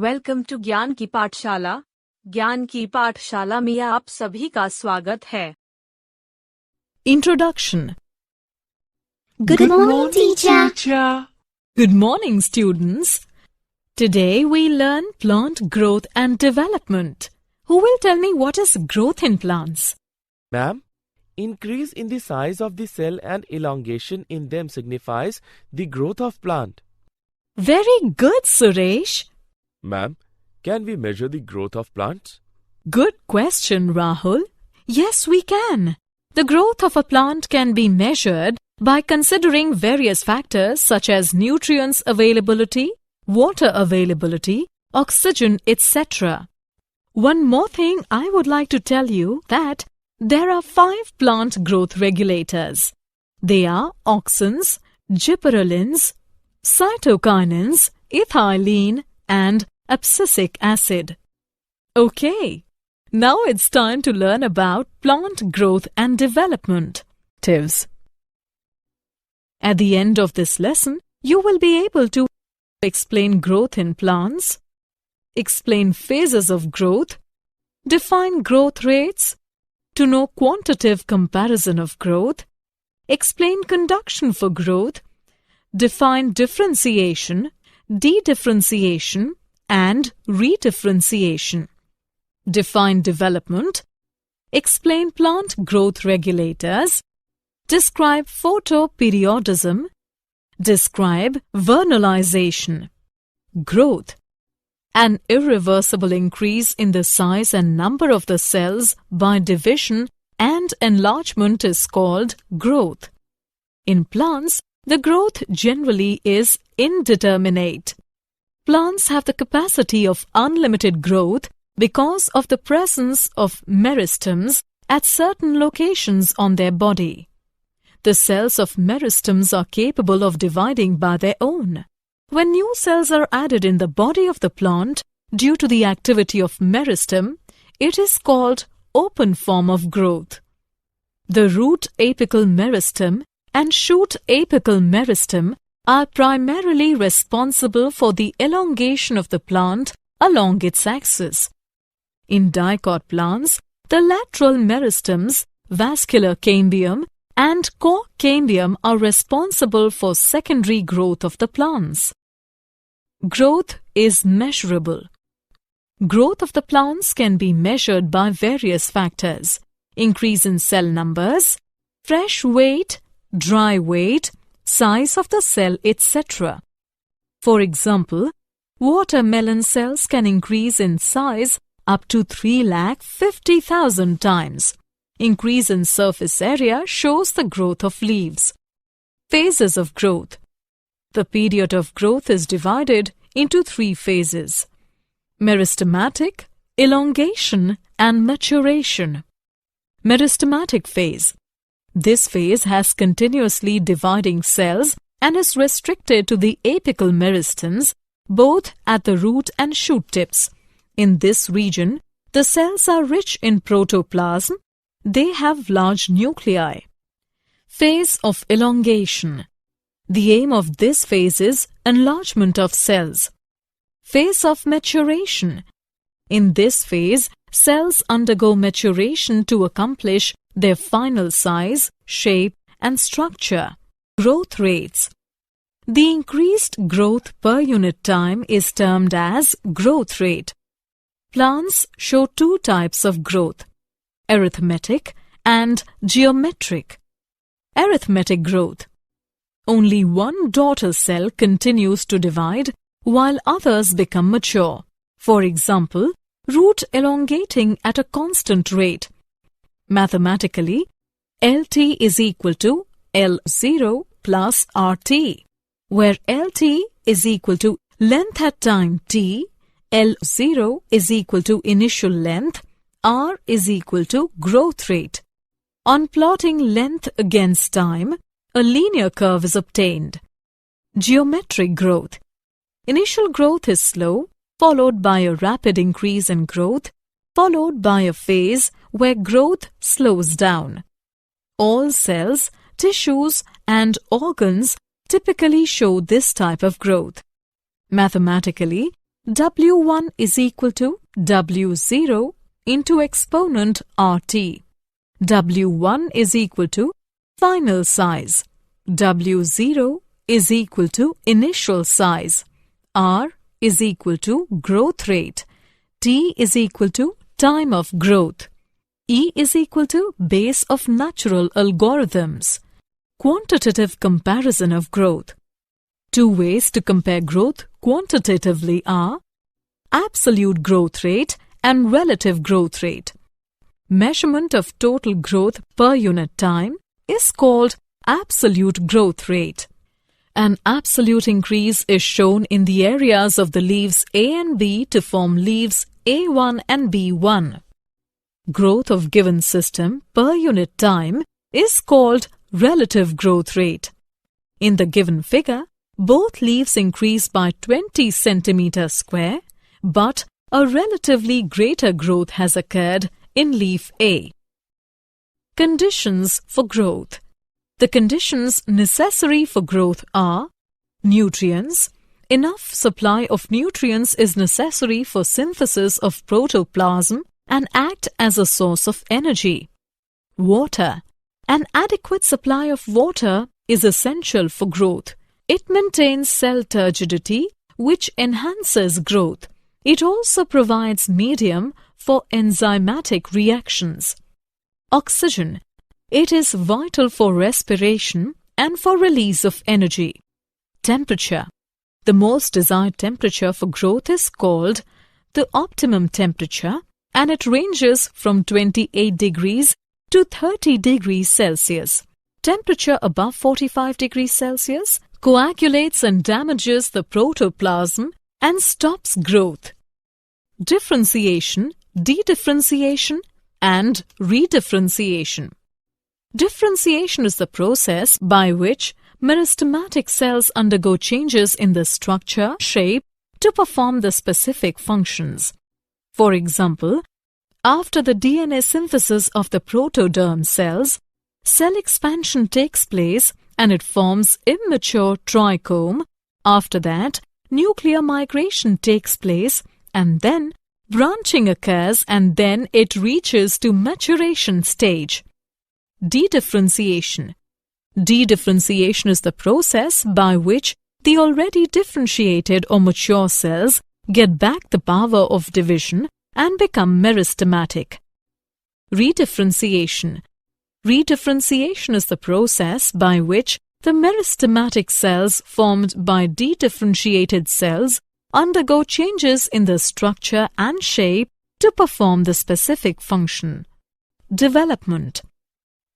Welcome to ज्ञान की पाठशाला। ज्ञान की पाठशाला में आप सभी का स्वागत है। Introduction. Good morning, teacher. Good morning, students. Today we learn plant growth and development. Who will tell me what is growth in plants? Ma'am, increase in the size of the cell and elongation in them signifies the growth of plant. Very good, Suresh. Ma'am, can we measure the growth of plants? Good question, Rahul. Yes, we can. The growth of a plant can be measured by considering various factors such as nutrients availability, water availability, oxygen, etc. One more thing I would like to tell you that there are 5 plant growth regulators. They are auxins, gibberellins, cytokinins, ethylene, and abscisic acid. Okay, now it's time to learn about plant growth and development. Tips. At the end of this lesson, you will be able to explain growth in plants, explain phases of growth, define growth rates, to know quantitative comparison of growth, explain conduction for growth, define differentiation, dedifferentiation, and redifferentiation. Define development, explain plant growth regulators, describe photoperiodism, describe vernalization. Growth. An irreversible increase in the size and number of the cells by division and enlargement is called growth. In plants, the growth generally is indeterminate. Plants have the capacity of unlimited growth because of the presence of meristems at certain locations on their body. The cells of meristems are capable of dividing by their own. When new cells are added in the body of the plant due to the activity of meristem, it is called open form of growth. The root apical meristem and shoot apical meristem are primarily responsible for the elongation of the plant along its axis. In dicot plants, the lateral meristems, vascular cambium, and core cambium are responsible for secondary growth of the plants. Growth is measurable. Growth of the plants can be measured by various factors: increase in cell numbers, fresh weight, dry weight, size of the cell, etc. For example, watermelon cells can increase in size up to 350,000 times. Increase in surface area shows the growth of leaves. Phases of growth. The period of growth is divided into 3 phases: meristematic, elongation, and maturation. Meristematic phase. This phase has continuously dividing cells and is restricted to the apical meristems, both at the root and shoot tips. In this region, the cells are rich in protoplasm. They have large nuclei. Phase of elongation. The aim of this phase is enlargement of cells. Phase of maturation. In this phase, cells undergo maturation to accomplish their final size, shape, and structure. Growth rates. The increased growth per unit time is termed as growth rate. Plants show 2 types of growth: arithmetic and geometric. Arithmetic growth. Only one daughter cell continues to divide while others become mature. For example, root elongating at a constant rate. Mathematically, LT is equal to L0 plus RT, where LT is equal to length at time t, L0 is equal to initial length, R is equal to growth rate. On plotting length against time, a linear curve is obtained. Geometric growth. Initial growth is slow, followed by a rapid increase in growth, followed by a phase where growth slows down. All cells, tissues, and organs typically show this type of growth. Mathematically, W1 is equal to W0 into exponent RT. W1 is equal to final size. W0 is equal to initial size. R is equal to growth rate. T is equal to time of growth. E is equal to base of natural algorithms. Quantitative comparison of growth. Two ways to compare growth quantitatively are absolute growth rate and relative growth rate. Measurement of total growth per unit time is called absolute growth rate. An absolute increase is shown in the areas of the leaves A and B to form leaves A1 and B1. Growth of given system per unit time is called relative growth rate. In the given figure, both leaves increase by 20 centimeters square, but a relatively greater growth has occurred in leaf A. Conditions for growth. The conditions necessary for growth are nutrients. Enough supply of nutrients is necessary for synthesis of protoplasm and act as a source of energy. Water. An adequate supply of water is essential for growth. It maintains cell turgidity, which enhances growth. It also provides medium for enzymatic reactions. Oxygen. It is vital for respiration and for release of energy. Temperature. The most desired temperature for growth is called the optimum temperature, and it ranges from 28 degrees to 30 degrees Celsius. Temperature above 45 degrees Celsius coagulates and damages the protoplasm and stops growth. Differentiation, dedifferentiation, and redifferentiation. Differentiation is the process by which meristematic cells undergo changes in the structure, shape, to perform the specific functions. For example, after the DNA synthesis of the protoderm cells, cell expansion takes place and it forms immature trichome. After that, nuclear migration takes place and then branching occurs and then it reaches to maturation stage. Dedifferentiation. Dedifferentiation is the process by which the already differentiated or mature cells get back the power of division and become meristematic. Redifferentiation. Redifferentiation is the process by which the meristematic cells formed by dedifferentiated cells undergo changes in the structure and shape to perform the specific function. Development.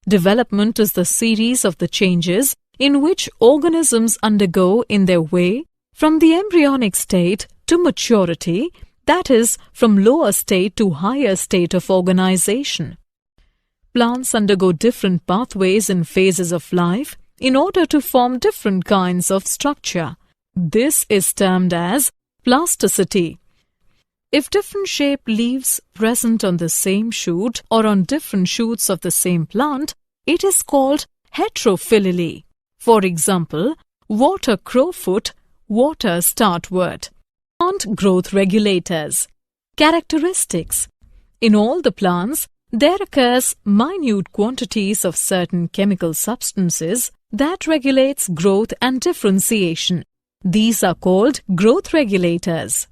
Development is the series of the changes in which organisms undergo in their way from the embryonic state to maturity, that is, from lower state to higher state of organization. Plants undergo different pathways in phases of life in order to form different kinds of structure. This is termed as plasticity. If different shaped leaves present on the same shoot or on different shoots of the same plant, it is called heterophyly. For example, water crowfoot, water startwort. Plant growth regulators. Characteristics. In all the plants, there occurs minute quantities of certain chemical substances that regulates growth and differentiation. These are called growth regulators.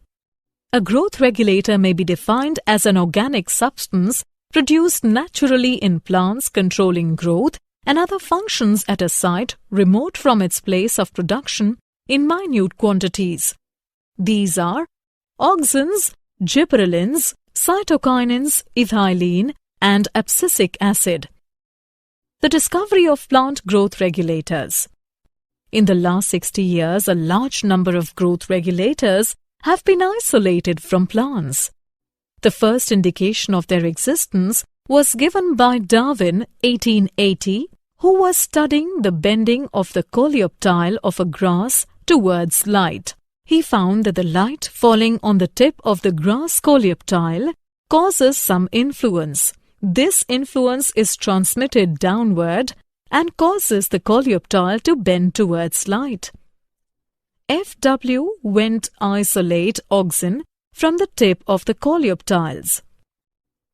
A growth regulator may be defined as an organic substance produced naturally in plants controlling growth and other functions at a site remote from its place of production in minute quantities. These are auxins, gibberellins, cytokinins, ethylene, and abscisic acid. The discovery of plant growth regulators. In the last 60 years, a large number of growth regulators have been isolated from plants. The first indication of their existence was given by Darwin 1880, who was studying the bending of the coleoptile of a grass towards light. He found that the light falling on the tip of the grass coleoptile causes some influence. This influence is transmitted downward and causes the coleoptile to bend towards light. FW went isolate auxin from the tip of the coleoptiles.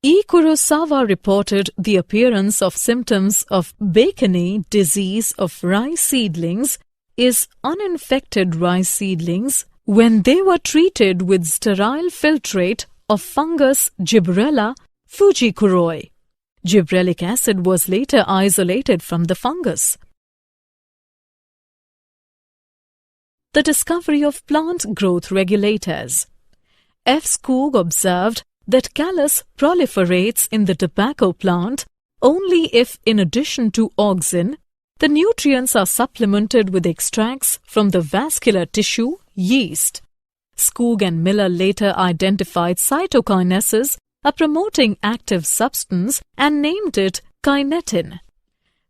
E. Kurosawa reported the appearance of symptoms of Bacony disease of rice seedlings is uninfected rice seedlings when they were treated with sterile filtrate of fungus Gibberella fujikuroi. Gibberellic acid was later isolated from the fungus. The discovery of plant growth regulators. F. Skoog observed that callus proliferates in the tobacco plant only if, in addition to auxin, the nutrients are supplemented with extracts from the vascular tissue, yeast. Skoog and Miller later identified cytokinesis, a promoting active substance, and named it kinetin.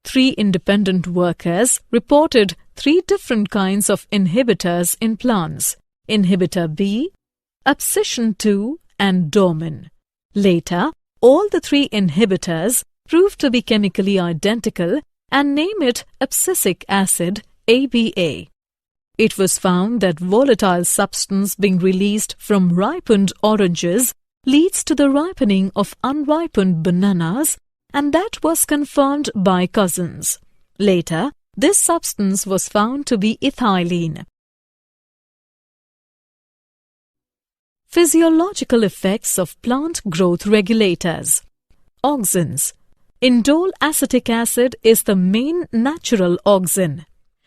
3 independent workers reported 3 different kinds of inhibitors in plants: inhibitor B, abscission 2, and dormin. Later, all the 3 inhibitors proved to be chemically identical and name it abscisic acid, ABA. It was found that volatile substance being released from ripened oranges leads to the ripening of unripened bananas, and that was confirmed by Cousins. Later, this substance was found to be ethylene. Physiological effects of plant growth regulators. Auxins. Indole acetic acid is the main natural auxin.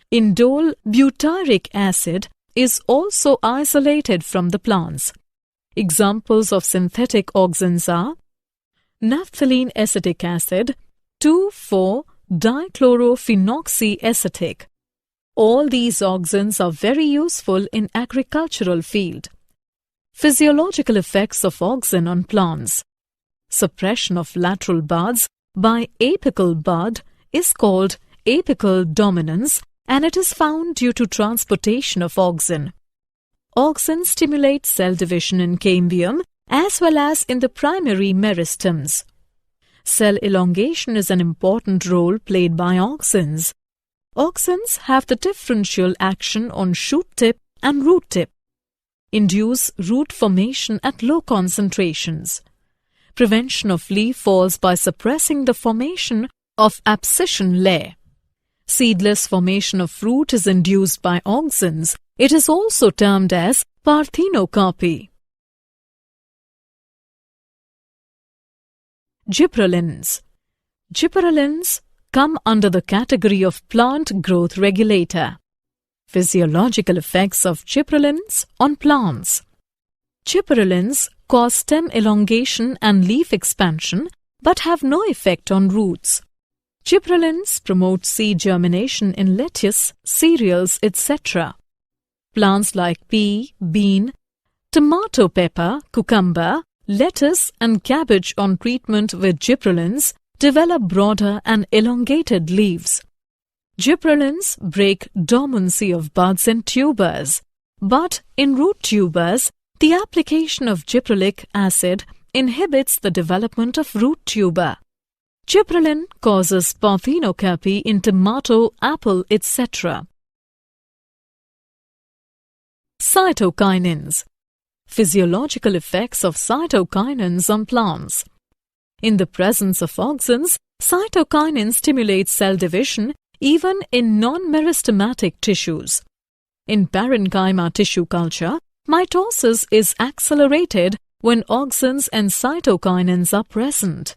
Indole butyric acid is also isolated from the plants. Examples of synthetic auxins are naphthalene acetic acid, 2,4-dichlorophenoxyacetic. All these auxins are very useful in agricultural field. Physiological effects of auxin on plants. Suppression of lateral buds by apical bud is called apical dominance, and it is found due to transportation of auxin. Auxin stimulate cell division in cambium as well as in the primary meristems. Cell elongation is an important role played by auxins. Auxins have the differential action on shoot tip and root tip. Induce root formation at low concentrations. Prevention of leaf falls by suppressing the formation of abscission layer. Seedless formation of fruit is induced by auxins. It is also termed as parthenocarpy. Gibberellins. Gibberellins come under the category of plant growth regulator. Physiological effects of gibberellins on plants. Gibberellins cause stem elongation and leaf expansion but have no effect on roots. Gibberellins promote seed germination in lettuce, cereals, etc. Plants like pea, bean, tomato pepper, cucumber, lettuce and cabbage on treatment with gibberellins develop broader and elongated leaves. Gibberellins break dormancy of buds and tubers, but in root tubers, the application of gibberellic acid inhibits the development of root tuber. Gibberellin causes parthenocarpy in tomato, apple, etc. Cytokinins. Physiological effects of cytokinins on plants. In the presence of auxins, cytokinins stimulate cell division even in non-meristematic tissues. In parenchyma tissue culture, mitosis is accelerated when auxins and cytokinins are present.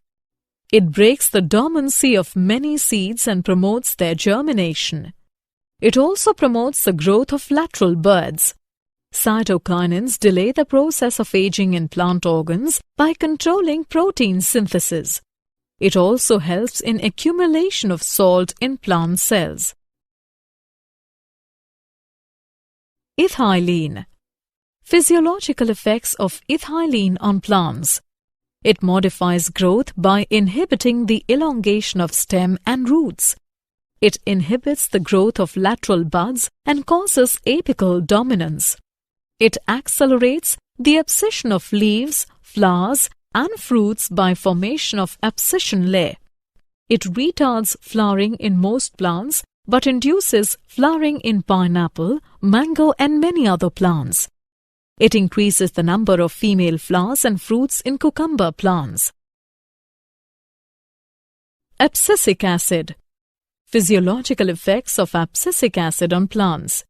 It breaks the dormancy of many seeds and promotes their germination. It also promotes the growth of lateral buds. Cytokinins delay the process of aging in plant organs by controlling protein synthesis. It also helps in accumulation of salt in plant cells. Ethylene. Physiological effects of ethylene on plants. It modifies growth by inhibiting the elongation of stem and roots. It inhibits the growth of lateral buds and causes apical dominance. It accelerates the abscission of leaves, flowers, and fruits by formation of abscission layer. It retards flowering in most plants but induces flowering in pineapple, mango and many other plants. It increases the number of female flowers and fruits in cucumber plants. Abscisic acid. Physiological effects of abscisic acid on plants.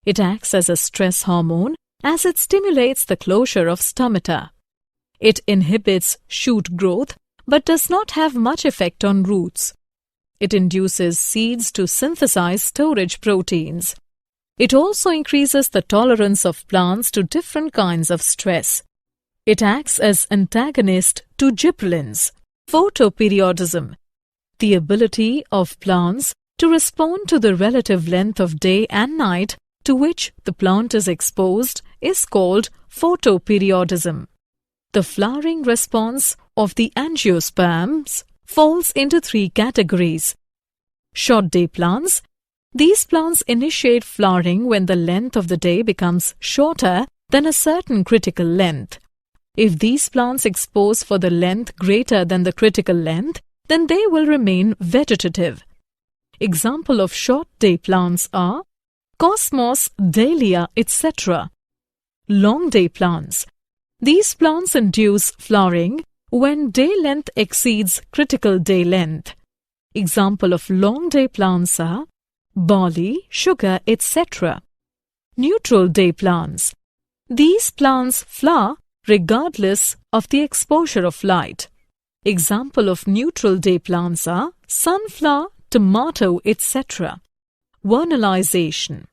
It acts as a stress hormone as it stimulates the closure of stomata. It inhibits shoot growth but does not have much effect on roots. It induces seeds to synthesize storage proteins. It also increases the tolerance of plants to different kinds of stress. It acts as antagonist to gibberellins. Photoperiodism. The ability of plants to respond to the relative length of day and night to which the plant is exposed is called photoperiodism. The flowering response of the angiosperms falls into three categories. Short day plants. These plants initiate flowering when the length of the day becomes shorter than a certain critical length. If these plants expose for the length greater than the critical length, then they will remain vegetative. Example of short day plants are Cosmos, Dahlia, etc. Long day plants. These plants induce flowering when day length exceeds critical day length. Example of long day plants are barley, sugar, etc. Neutral day plants. These plants flower regardless of the exposure of light. Example of neutral day plants are sunflower, tomato, etc. Vernalization.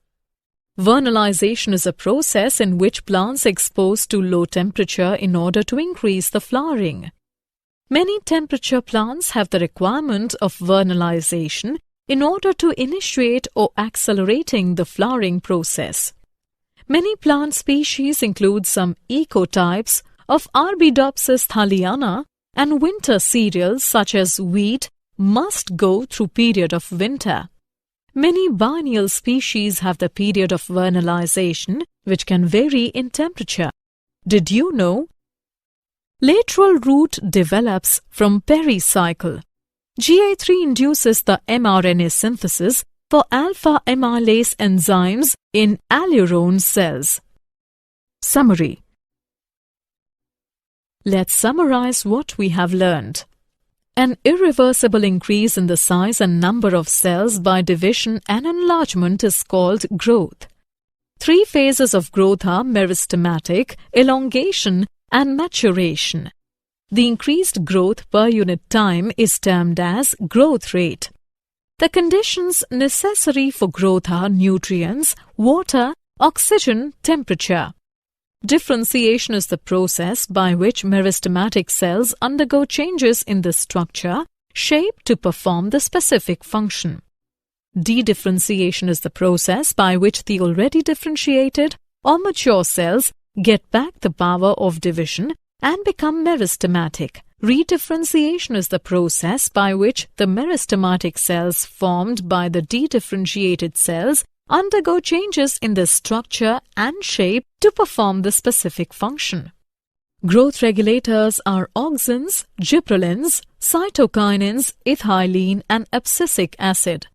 Vernalization is a process in which plants expose to low temperature in order to increase the flowering. Many temperature plants have the requirement of vernalization in order to initiate or accelerating the flowering process. Many plant species include some ecotypes of Arabidopsis thaliana, and winter cereals such as wheat must go through period of winter. Many biennial species have the period of vernalization, which can vary in temperature. Did you know? Lateral root develops from pericycle. GA3 induces the mRNA synthesis for alpha amylase enzymes in allurone cells. Summary. Let's summarize what we have learned. An irreversible increase in the size and number of cells by division and enlargement is called growth. Three phases of growth are meristematic, elongation, and maturation. The increased growth per unit time is termed as growth rate. The conditions necessary for growth are nutrients, water, oxygen, temperature. Differentiation is the process by which meristematic cells undergo changes in the structure, shape to perform the specific function. Dedifferentiation is the process by which the already differentiated or mature cells get back the power of division and become meristematic. Redifferentiation is the process by which the meristematic cells formed by the dedifferentiated cells undergo changes in the structure and shape to perform the specific function. Growth regulators are auxins, gibberellins, cytokinins, ethylene, and abscisic acid.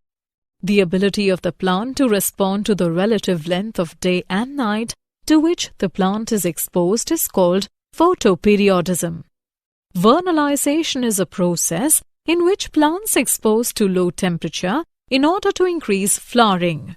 The ability of the plant to respond to the relative length of day and night to which the plant is exposed is called photoperiodism. Vernalization is a process in which plants expose to low temperature in order to increase flowering.